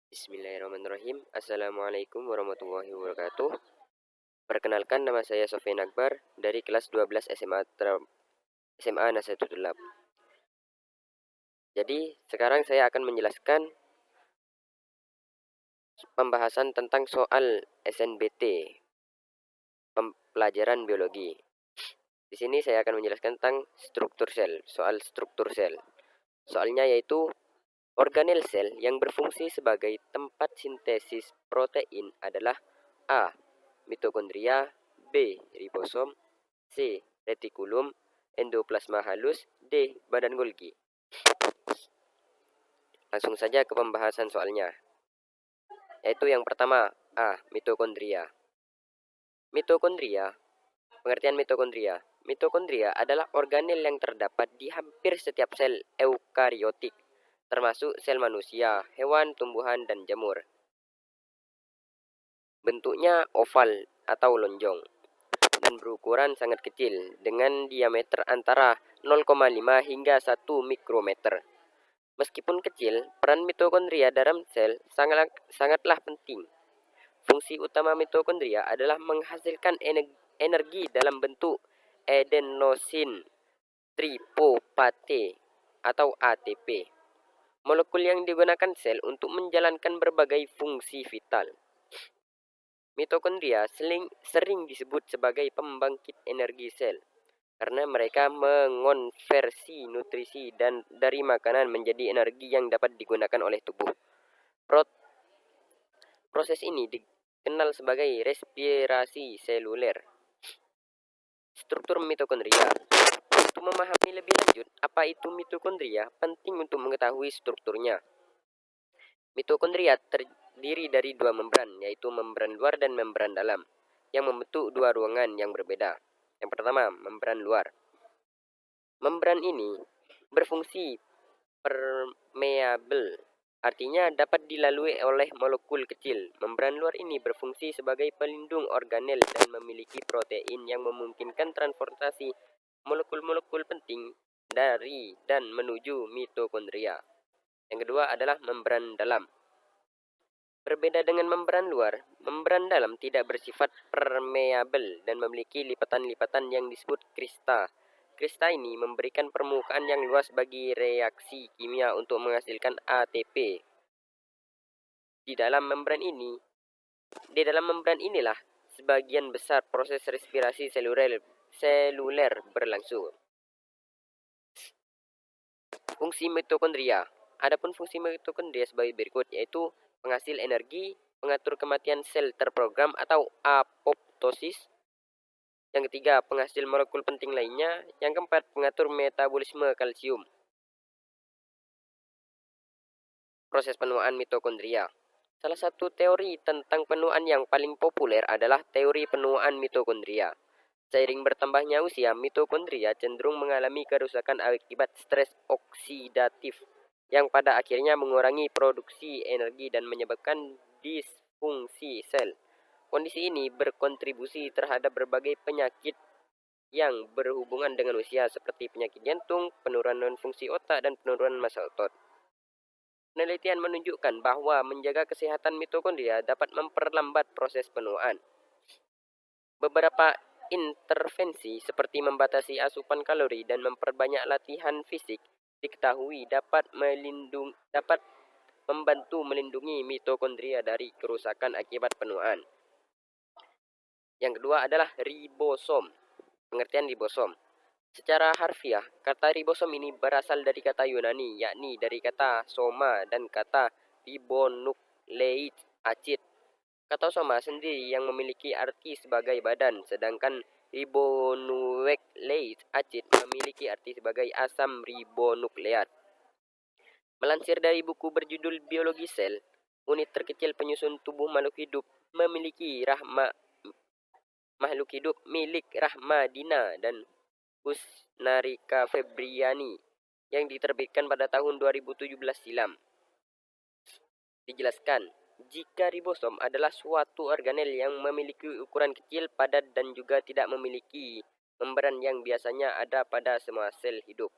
Bismillahirrahmanirrahim. Assalamualaikum warahmatullahi wabarakatuh. Perkenalkan, nama saya Sofian Akbar dari kelas 12 SMA Nasatul Tulab. Jadi, sekarang saya akan menjelaskan pembahasan tentang soal SNBT, pelajaran biologi. Di sini saya akan menjelaskan tentang struktur sel, soal struktur sel. Soalnya yaitu organel sel yang berfungsi sebagai tempat sintesis protein adalah A. Mitokondria, B. Ribosom, C. Retikulum, endoplasma halus, D. Badan Golgi. Langsung saja ke pembahasan soalnya. Yaitu yang pertama, A. Mitokondria. Mitokondria, pengertian mitokondria. Mitokondria adalah organel yang terdapat di hampir setiap sel eukariotik, termasuk sel manusia, hewan, tumbuhan, dan jamur. Bentuknya oval atau lonjong dan berukuran sangat kecil dengan diameter antara 0,5 hingga 1 mikrometer. Meskipun kecil, peran mitokondria dalam sel sangatlah penting. Fungsi utama mitokondria adalah menghasilkan energi dalam bentuk adenosin trifosfate atau ATP. Molekul yang digunakan sel untuk menjalankan berbagai fungsi vital. Mitokondria sering disebut sebagai pembangkit energi sel karena mereka mengonversi nutrisi dan dari makanan menjadi energi yang dapat digunakan oleh tubuh. Proses ini dikenal sebagai respirasi seluler. Struktur mitokondria. Untuk memahami lebih lanjut apa itu mitokondria, penting untuk mengetahui strukturnya. Mitokondria terdiri dari dua membran, yaitu membran luar dan membran dalam, yang membentuk dua ruangan yang berbeda. Yang pertama, membran luar. Membran ini berfungsi permeabel, artinya dapat dilalui oleh molekul kecil. Membran luar ini berfungsi sebagai pelindung organel dan memiliki protein yang memungkinkan transportasi molekul-molekul penting dari dan menuju mitokondria. Yang kedua adalah membran dalam. Berbeda dengan membran luar, membran dalam tidak bersifat permeabel dan memiliki lipatan-lipatan yang disebut krista. Krista ini memberikan permukaan yang luas bagi reaksi kimia untuk menghasilkan ATP. Di dalam membran inilah sebagian besar proses respirasi seluler berlangsung. Fungsi mitokondria. Adapun fungsi mitokondria sebagai berikut, yaitu penghasil energi, pengatur kematian sel terprogram atau apoptosis. Yang ketiga, penghasil molekul penting lainnya. Yang keempat, pengatur metabolisme kalsium. Proses penuaan mitokondria. Salah satu teori tentang penuaan yang paling populer adalah teori penuaan mitokondria. Seiring bertambahnya usia, mitokondria cenderung mengalami kerusakan akibat stres oksidatif yang pada akhirnya mengurangi produksi energi dan menyebabkan disfungsi sel. Kondisi ini berkontribusi terhadap berbagai penyakit yang berhubungan dengan usia seperti penyakit jantung, penurunan fungsi otak, dan penurunan massa otot. Penelitian menunjukkan bahwa menjaga kesehatan mitokondria dapat memperlambat proses penuaan. Beberapa intervensi seperti membatasi asupan kalori dan memperbanyak latihan fisik diketahui dapat membantu melindungi mitokondria dari kerusakan akibat penuaan. Yang kedua adalah ribosom. Pengertian ribosom. Secara harfiah, kata ribosom ini berasal dari kata Yunani, yakni dari kata soma dan kata ribonukleik acid. Kata soma sendiri yang memiliki arti sebagai badan, sedangkan ribonukleik acid memiliki arti sebagai asam ribonukleat. Melansir dari buku berjudul Biologi Sel, unit terkecil penyusun tubuh makhluk hidup memiliki makhluk hidup milik Rahmadina dan Husnarika Febriani yang diterbitkan pada tahun 2017 silam. Dijelaskan, jika ribosom adalah suatu organel yang memiliki ukuran kecil, padat, dan juga tidak memiliki membran yang biasanya ada pada semua sel hidup.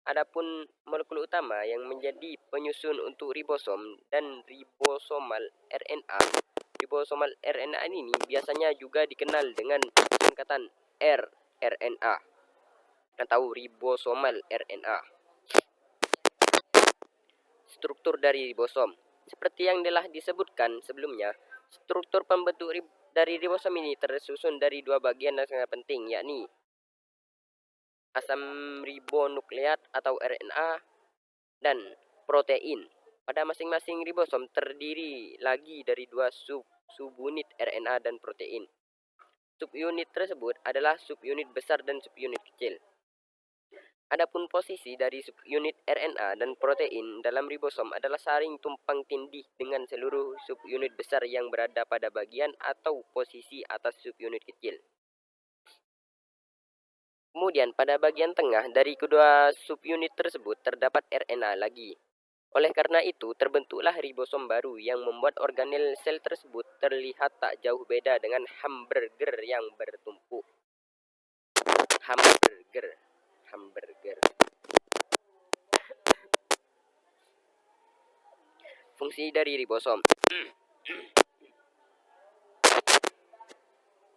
Adapun molekul utama yang menjadi penyusun untuk ribosom dan ribosomal RNA. Ribosomal RNA ini biasanya juga dikenal dengan singkatan rRNA atau ribosomal RNA. Struktur dari ribosom. Seperti yang telah disebutkan sebelumnya, struktur pembentuk dari ribosom ini tersusun dari dua bagian yang sangat penting, yakni asam ribonukleat atau RNA dan protein. Pada masing-masing ribosom terdiri lagi dari dua subunit RNA dan protein. Subunit tersebut adalah subunit besar dan subunit kecil. Adapun posisi dari subunit RNA dan protein dalam ribosom adalah saling tumpang tindih dengan seluruh subunit besar yang berada pada bagian atau posisi atas subunit kecil. Kemudian pada bagian tengah dari kedua subunit tersebut terdapat RNA lagi. Oleh karena itu, terbentuklah ribosom baru yang membuat organel sel tersebut terlihat tak jauh beda dengan hamburger yang bertumpuk. Hamburger. Fungsi dari ribosom.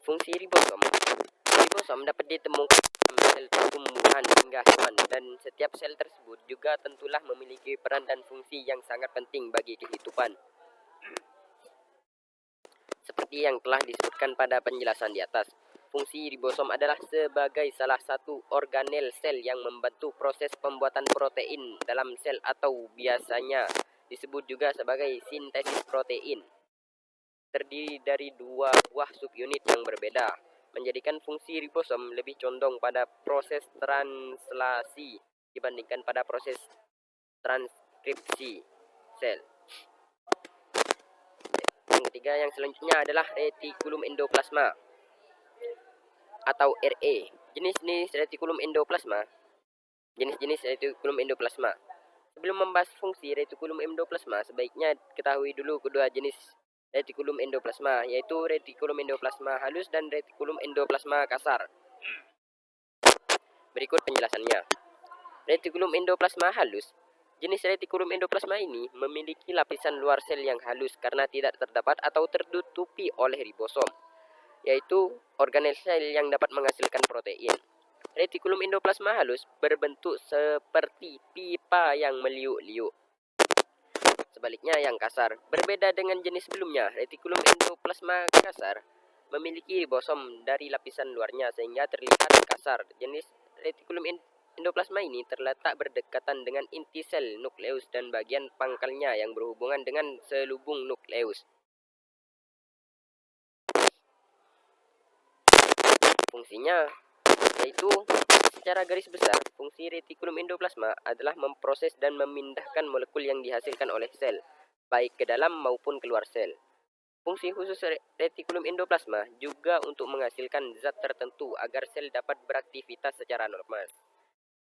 Fungsi ribosom. Ribosom dapat ditemukan dalam sel tumbuhan hingga hewan, dan setiap sel tersebut juga tentulah memiliki peran dan fungsi yang sangat penting bagi kehidupan. Seperti yang telah disebutkan pada penjelasan di atas, fungsi ribosom adalah sebagai salah satu organel sel yang membantu proses pembuatan protein dalam sel atau biasanya disebut juga sebagai sintesis protein. Terdiri dari dua buah subunit yang berbeda, menjadikan fungsi ribosom lebih condong pada proses translasi dibandingkan pada proses transkripsi sel. Yang ketiga, yang selanjutnya adalah retikulum endoplasma atau RE. Jenis-jenis retikulum endoplasma. Sebelum membahas fungsi retikulum endoplasma, sebaiknya ketahui dulu kedua jenis retikulum endoplasma, yaitu retikulum endoplasma halus dan retikulum endoplasma kasar. Berikut penjelasannya. Retikulum endoplasma halus. Jenis retikulum endoplasma ini memiliki lapisan luar sel yang halus karena tidak terdapat atau tertutupi oleh ribosom, yaitu organel sel yang dapat menghasilkan protein. Retikulum endoplasma halus berbentuk seperti pipa yang meliuk-liuk. Sebaliknya, yang kasar, berbeda dengan jenis sebelumnya, retikulum endoplasma kasar memiliki ribosom dari lapisan luarnya sehingga terlihat kasar. Jenis retikulum endoplasma ini terletak berdekatan dengan inti sel nukleus dan bagian pangkalnya yang berhubungan dengan selubung nukleus. Fungsinya yaitu, secara garis besar, fungsi retikulum endoplasma adalah memproses dan memindahkan molekul yang dihasilkan oleh sel, baik ke dalam maupun keluar sel. Fungsi khusus retikulum endoplasma juga untuk menghasilkan zat tertentu agar sel dapat beraktivitas secara normal.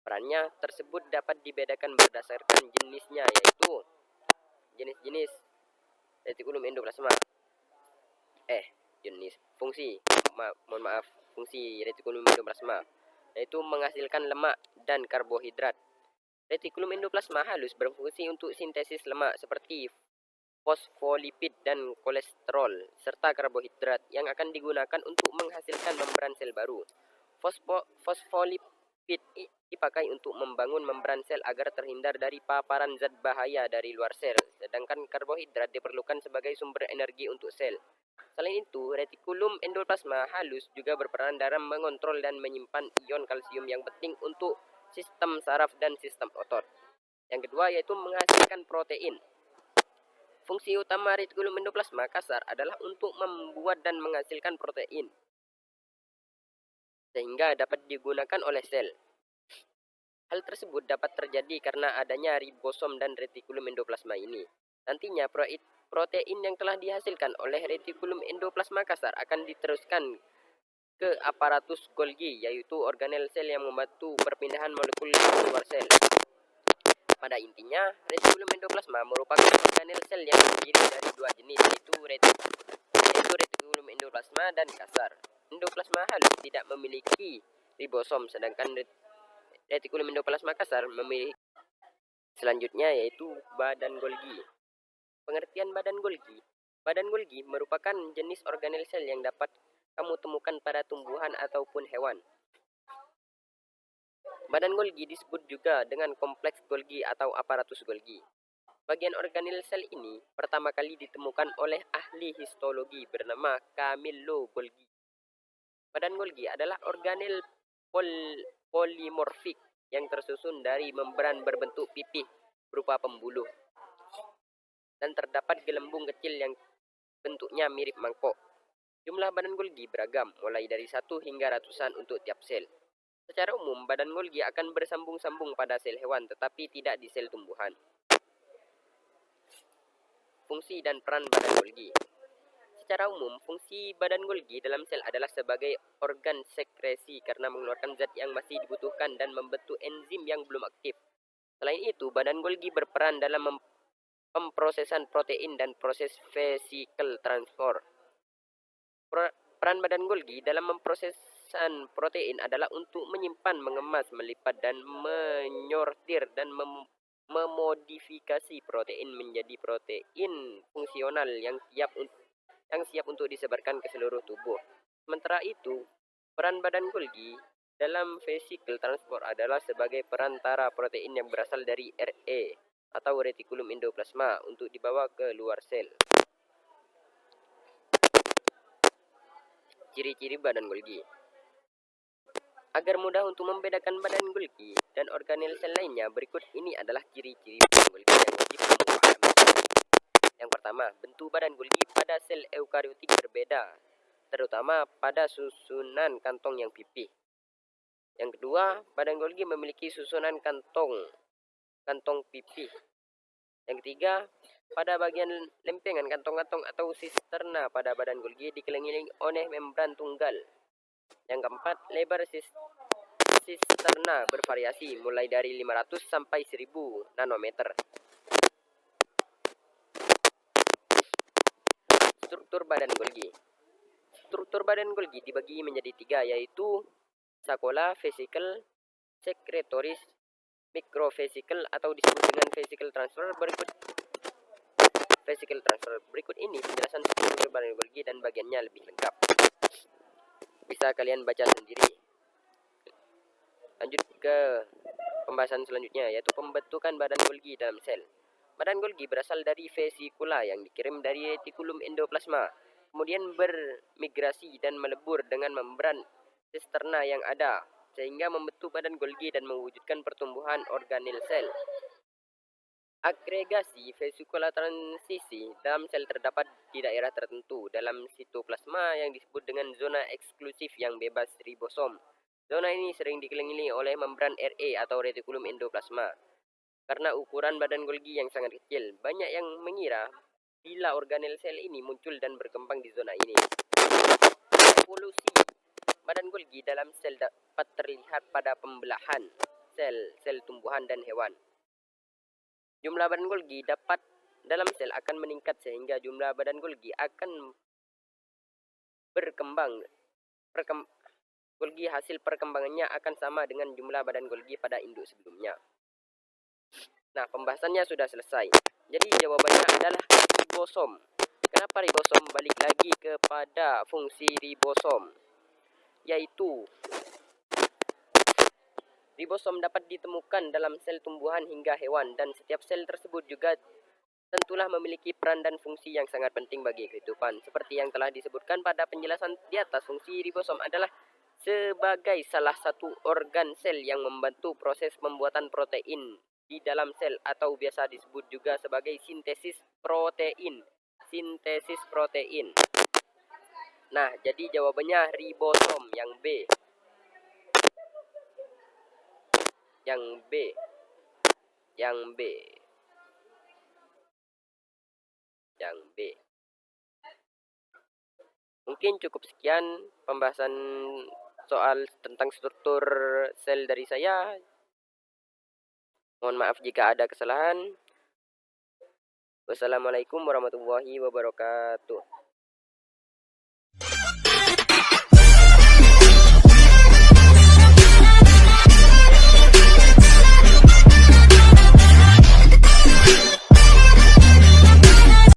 Perannya tersebut dapat dibedakan berdasarkan jenisnya, yaitu jenis-jenis retikulum endoplasma. Fungsi retikulum endoplasma yaitu menghasilkan lemak dan karbohidrat. Retikulum endoplasma halus berfungsi untuk sintesis lemak seperti fosfolipid dan kolesterol serta karbohidrat yang akan digunakan untuk menghasilkan membran sel baru. Fosfolipid dipakai untuk membangun membran sel agar terhindar dari paparan zat bahaya dari luar sel, sedangkan karbohidrat diperlukan sebagai sumber energi untuk sel. Selain itu, retikulum endoplasma halus juga berperan dalam mengontrol dan menyimpan ion kalsium yang penting untuk sistem saraf dan sistem otot. Yang kedua yaitu menghasilkan protein. Fungsi utama retikulum endoplasma kasar adalah untuk membuat dan menghasilkan protein, sehingga dapat digunakan oleh sel. Hal tersebut dapat terjadi karena adanya ribosom dan retikulum endoplasma ini. Nantinya protein yang telah dihasilkan oleh retikulum endoplasma kasar akan diteruskan ke aparatus Golgi, yaitu organel sel yang membantu perpindahan molekul di luar sel. Pada intinya, retikulum endoplasma merupakan organel sel yang terdiri dari dua jenis, yaitu retikulum endoplasma dan kasar. Endoplasma halus tidak memiliki ribosom, sedangkan retikulum endoplasma kasar memiliki. Selanjutnya yaitu badan Golgi. Pengertian badan Golgi. Badan Golgi merupakan jenis organel sel yang dapat kamu temukan pada tumbuhan ataupun hewan. Badan Golgi disebut juga dengan kompleks Golgi atau aparatus Golgi. Bagian organel sel ini pertama kali ditemukan oleh ahli histologi bernama Camillo Golgi. Badan Golgi adalah organel polimorfik yang tersusun dari membran berbentuk pipih berupa pembuluh. Dan terdapat gelembung kecil yang bentuknya mirip mangkok. Jumlah badan Golgi beragam, mulai dari 1 hingga ratusan untuk tiap sel. Secara umum, badan Golgi akan bersambung-sambung pada sel hewan, tetapi tidak di sel tumbuhan. Fungsi dan peran badan Golgi. Secara umum, fungsi badan Golgi dalam sel adalah sebagai organ sekresi karena mengeluarkan zat yang masih dibutuhkan dan membentuk enzim yang belum aktif. Selain itu, badan Golgi berperan dalam pemprosesan protein dan proses vesicle transfer. Peran badan Golgi dalam memprosesan protein adalah untuk menyimpan, mengemas, melipat, dan menyortir dan memodifikasi protein menjadi protein fungsional yang siap untuk disebarkan ke seluruh tubuh. Sementara itu, peran badan Golgi dalam vesicle transfer adalah sebagai perantara protein yang berasal dari RA atau retikulum endoplasma untuk dibawa ke luar sel. Ciri-ciri badan Golgi. Agar mudah untuk membedakan badan Golgi dan organel sel lainnya, berikut ini adalah ciri-ciri badan Golgi yang wajib kamu pahami. Yang pertama, bentuk badan Golgi pada sel eukariotik berbeda, terutama pada susunan kantong yang pipih. Yang kedua, badan Golgi memiliki susunan kantong pipih. Yang ketiga, pada bagian lempengan kantong-kantong atau sisterna pada badan Golgi dikelilingi oleh membran tunggal. Yang keempat, lebar sisterna bervariasi mulai dari 500 sampai 1000 nanometer. Struktur badan Golgi. Struktur badan Golgi dibagi menjadi 3, yaitu sakola, vesicle, secretoris, microvesicle atau disebut dengan vesicle transfer. Berikut ini penjelasan struktur badan Golgi dan bagiannya lebih lengkap. Bisa kalian baca sendiri. Lanjut ke pembahasan selanjutnya, yaitu pembentukan badan Golgi dalam sel. Badan Golgi berasal dari vesikula yang dikirim dari retikulum endoplasma, kemudian bermigrasi dan melebur dengan membran sisterna yang ada, sehingga membentuk badan Golgi dan mewujudkan pertumbuhan organel sel. Agregasi vesikula transisi dalam sel terdapat di daerah tertentu dalam sitoplasma yang disebut dengan zona eksklusif yang bebas ribosom. Zona ini sering dikelilingi oleh membran RA atau retikulum endoplasma. Karena ukuran badan Golgi yang sangat kecil, banyak yang mengira bila organel sel ini muncul dan berkembang di zona ini. Evolusi badan Golgi dalam sel dapat terlihat pada pembelahan sel tumbuhan dan hewan. Jumlah badan Golgi dalam sel akan meningkat sehingga jumlah badan Golgi akan berkembang. Golgi hasil perkembangannya akan sama dengan jumlah badan Golgi pada induk sebelumnya. Nah, pembahasannya sudah selesai. Jadi jawabannya adalah ribosom. Kenapa ribosom? Balik lagi kepada fungsi ribosom, yaitu ribosom dapat ditemukan dalam sel tumbuhan hingga hewan, dan setiap sel tersebut juga tentulah memiliki peran dan fungsi yang sangat penting bagi kehidupan. Seperti yang telah disebutkan pada penjelasan di atas, fungsi ribosom adalah sebagai salah satu organ sel yang membantu proses pembuatan protein di dalam sel atau biasa disebut juga sebagai sintesis protein. Nah, jadi jawabannya ribosom yang B. Yang B. Mungkin cukup sekian pembahasan soal tentang struktur sel dari saya. Mohon maaf jika ada kesalahan. Wassalamualaikum warahmatullahi wabarakatuh.